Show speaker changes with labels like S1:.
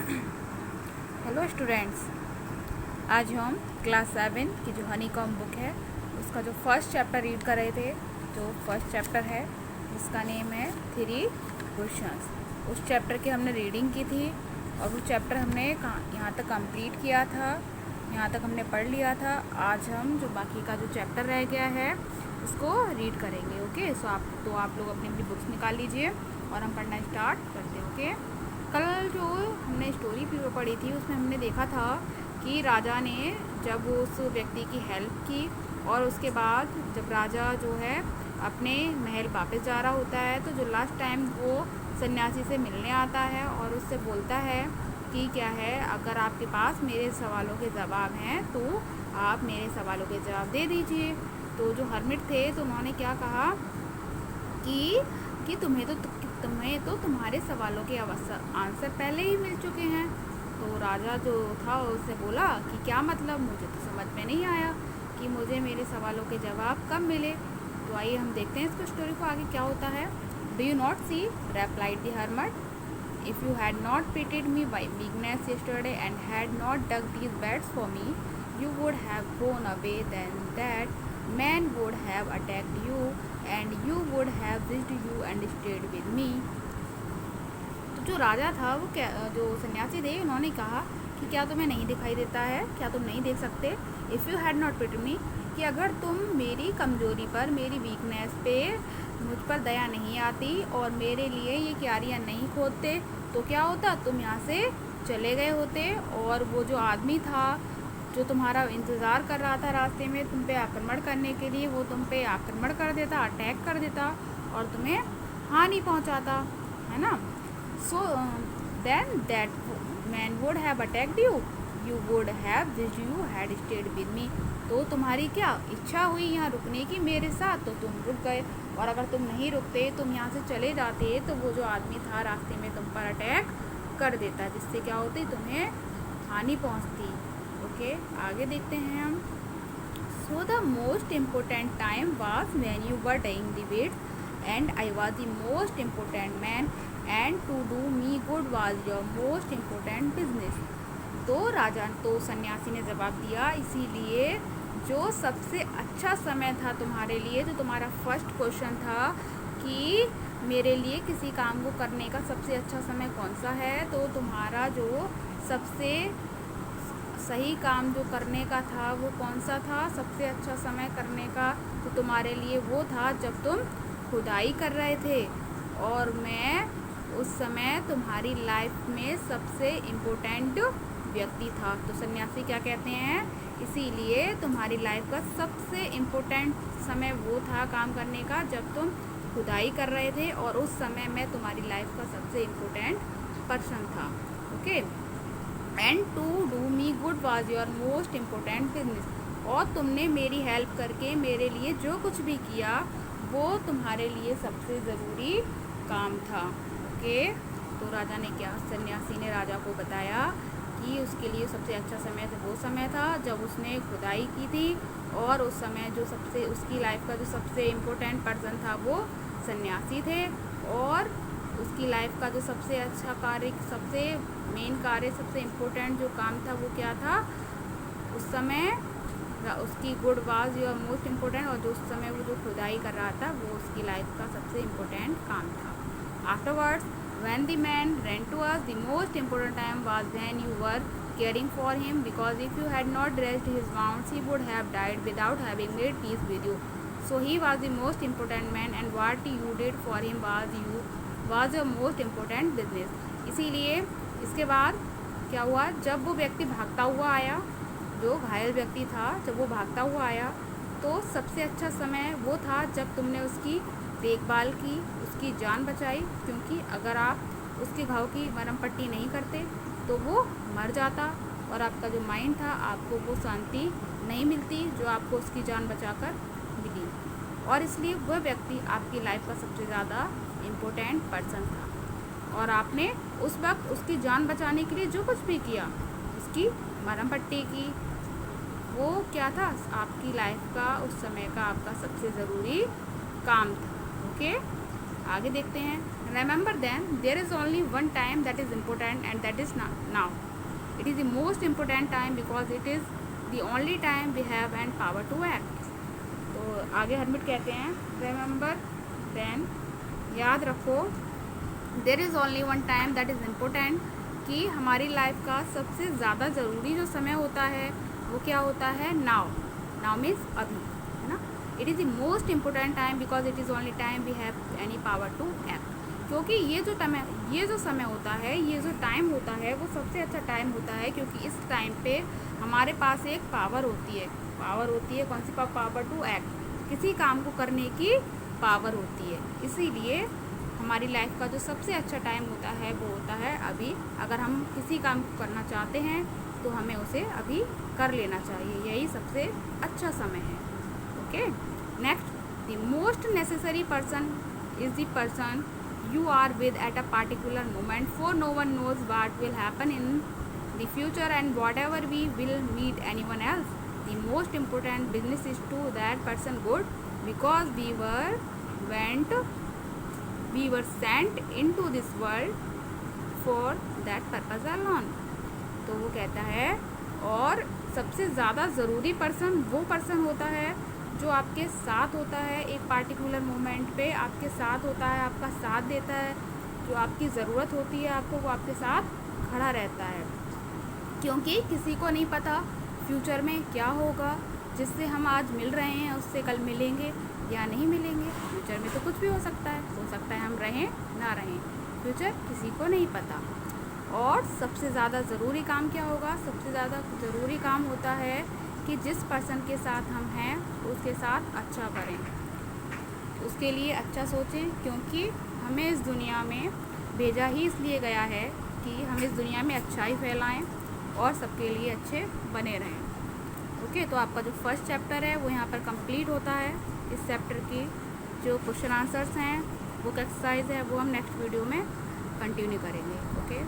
S1: Hello students, आज हम class 7 की जो हनी कॉम बुक है उसका जो फर्स्ट चैप्टर रीड कर रहे थे। जो फर्स्ट चैप्टर है जिसका नेम है 3 क्वेश्चंस। उस चैप्टर की हमने रीडिंग की थी और वो चैप्टर हमने यहाँ तक कंप्लीट किया था, यहाँ तक हमने पढ़ लिया था। आज हम जो बाकी का जो चैप्टर रह गया है उसको रीड करेंगे। ओके, सो आप लोग अपनी अपनी बुक्स निकाल लीजिए और हम पढ़ना स्टार्ट करते हैं। ओके, कल जो हमने स्टोरी पढ़ी थी उसमें हमने देखा था कि राजा ने जब उस व्यक्ति की हेल्प की और उसके बाद जब राजा जो है अपने महल वापस जा रहा होता है तो जो लास्ट टाइम वो सन्यासी से मिलने आता है और उससे बोलता है कि क्या है, अगर आपके पास मेरे सवालों के जवाब हैं तो आप मेरे सवालों के जवाब दे दीजिए। तो जो हर्मिट थे तो उन्होंने क्या कहा कि तुम्हें तो तुम्हारे सवालों के आंसर पहले ही मिल चुके हैं। तो राजा जो था उससे बोला कि क्या मतलब, मुझे तो समझ में नहीं आया कि मुझे मेरे सवालों के जवाब कब मिले। तो आइए हम देखते हैं इसको स्टोरी को आगे क्या होता है। Do you not see, replied the hermit, if you had not pitied me by weakness yesterday and had not dug these beds for me, you would have gone away, then that man would have attacked you and you would have visited you and stayed with me। तो जो राजा था वो जो सन्यासी थे उन्होंने कहा कि क्या तुम्हें नहीं दिखाई देता है, क्या तुम नहीं देख सकते, if you had not pitied me, कि अगर तुम मेरी कमज़ोरी पर, मेरी वीकनेस पे मुझ पर दया नहीं आती और मेरे लिए ये क्यारियाँ नहीं खोदते तो क्या होता, तुम यहाँ से चले गए होते और वो जो आदमी था जो तुम्हारा इंतज़ार कर रहा था रास्ते में तुम पे आक्रमण करने के लिए, वो तुम पे आक्रमण कर देता, अटैक कर देता और तुम्हें हानि पहुंचाता, है ना। So then that man would have attacked you, you would have wish you had stayed with me. तो तुम्हारी क्या इच्छा हुई यहाँ रुकने की मेरे साथ, तो तुम रुक गए, और अगर तुम नहीं रुकते, तुम यहाँ से चले जाते तो वो जो आदमी था रास्ते में तुम पर अटैक कर देता, जिससे क्या होती, तुम्हें हानि पहुँचती। ओके, आगे देखते हैं हम। So the most important time was when you were doing the weights and I was the most important man and to do me good was your most important business. तो सन्यासी ने जवाब दिया, इसीलिए जो सबसे अच्छा समय था तुम्हारे लिए, जो तुम्हारा फर्स्ट क्वेश्चन था कि मेरे लिए किसी काम को करने का सबसे अच्छा समय कौन सा है, तो तुम्हारा जो सबसे सही काम जो करने का था वो कौन सा था, सबसे अच्छा समय करने का तो तुम्हारे लिए वो था जब तुम खुदाई कर रहे थे और मैं उस समय तुम्हारी लाइफ में सबसे इम्पोर्टेंट व्यक्ति था। तो सन्यासी क्या कहते हैं, इसीलिए तुम्हारी लाइफ का सबसे इम्पोर्टेंट समय वो था काम करने का जब तुम खुदाई कर रहे थे और उस समय मैं तुम्हारी लाइफ का सबसे इम्पोर्टेंट पर्सन था। Okay, and to do me good was your most important business, और तुमने मेरी हेल्प करके मेरे लिए जो कुछ भी किया वो तुम्हारे लिए सबसे ज़रूरी काम था। ओके, तो राजा ने क्या, सन्यासी ने राजा को बताया कि उसके लिए सबसे अच्छा समय तो वो समय था जब उसने खुदाई की थी और उस समय जो सबसे उसकी लाइफ का जो सबसे इम्पोर्टेंट पर्सन था वो सन्यासी थे, और उसकी लाइफ का जो सबसे अच्छा कार्य, सबसे मेन कार्य, सबसे इम्पोर्टेंट जो काम था वो क्या था, उस समय उसकी good was your most important, और जो उस समय वो जो खुदाई कर रहा था वो उसकी लाइफ का सबसे इम्पोर्टेंट काम था। Afterwards when the man ran to us, the most important time was when you were caring for him, because if you had not dressed his wounds he would have died without having made peace with you. So he was the most important man and what you did for him was your most important business। इसीलिए इसके बाद क्या हुआ, जब वो व्यक्ति भागता हुआ आया, जो घायल व्यक्ति था, जब वो भागता हुआ आया तो सबसे अच्छा समय वो था जब तुमने उसकी देखभाल की, उसकी जान बचाई, क्योंकि अगर आप उसके घाव की मरहम पट्टी नहीं करते तो वो मर जाता और आपका जो माइंड था आपको वो शांति नहीं मिलती जो आपको उसकी जान बचाकर मिली, और इसलिए वह व्यक्ति आपकी लाइफ का सबसे ज़्यादा इम्पोर्टेंट पर्सन था और आपने उस वक्त उसकी जान बचाने के लिए जो कुछ भी किया, उसकी मरहम पट्टी की, वो क्या था, आपकी लाइफ का उस समय का आपका सबसे ज़रूरी काम था। ओके, आगे देखते हैं। remember then there is only one time that is important and that is now. It is the most important time because it is the only time we have and power to act. तो आगे hermit कहते हैं remember then, याद रखो, there is only one time that is important, कि हमारी life का सबसे ज़्यादा ज़रूरी जो समय होता है वो क्या होता है, नाउ मीन्स अभी, है ना. It is the most important time because it is only time we have any power to act. क्योंकि ये जो समय होता है, ये जो टाइम होता है वो सबसे अच्छा टाइम होता है, क्योंकि इस टाइम पे हमारे पास एक पावर होती है. कौन सी पावर टू एक्ट, किसी काम को करने की पावर होती है. इसीलिए हमारी लाइफ का जो सबसे अच्छा टाइम होता है वो होता है अभी. अगर हम किसी काम को करना चाहते हैं तो हमें उसे अभी कर लेना चाहिए, यही सबसे अच्छा समय है. Okay, next, the most necessary person is the person you are with at a particular moment, for no one knows what will happen in the future and whatever we will meet anyone else. The most important business is to that person good because we were sent into this world for that purpose alone. तो वो कहता है, और सबसे ज़्यादा ज़रूरी person वो person होता है जो आपके साथ होता है एक पार्टिकुलर मोमेंट पे, आपके साथ होता है, आपका साथ देता है, जो आपकी ज़रूरत होती है आपको वो आपके साथ खड़ा रहता है. क्योंकि किसी को नहीं पता फ्यूचर में क्या होगा. जिससे हम आज मिल रहे हैं उससे कल मिलेंगे या नहीं मिलेंगे. फ्यूचर में तो कुछ भी हो सकता है हम रहें ना रहें, फ्यूचर किसी को नहीं पता. और सबसे ज़्यादा ज़रूरी काम क्या होगा, सबसे ज़्यादा ज़रूरी काम होता है कि जिस पर्सन के साथ हम हैं उसके साथ अच्छा करें, उसके लिए अच्छा सोचें. क्योंकि हमें इस दुनिया में भेजा ही इसलिए गया है कि हम इस दुनिया में अच्छाई फैलाएं और सबके लिए अच्छे बने रहें. ओके, तो आपका जो फर्स्ट चैप्टर है वो यहाँ पर कंप्लीट होता है. इस चैप्टर की जो क्वेश्चन आंसर्स हैं, वो एक्सरसाइज है, वो हम नेक्स्ट वीडियो में कंटिन्यू करेंगे. ओके.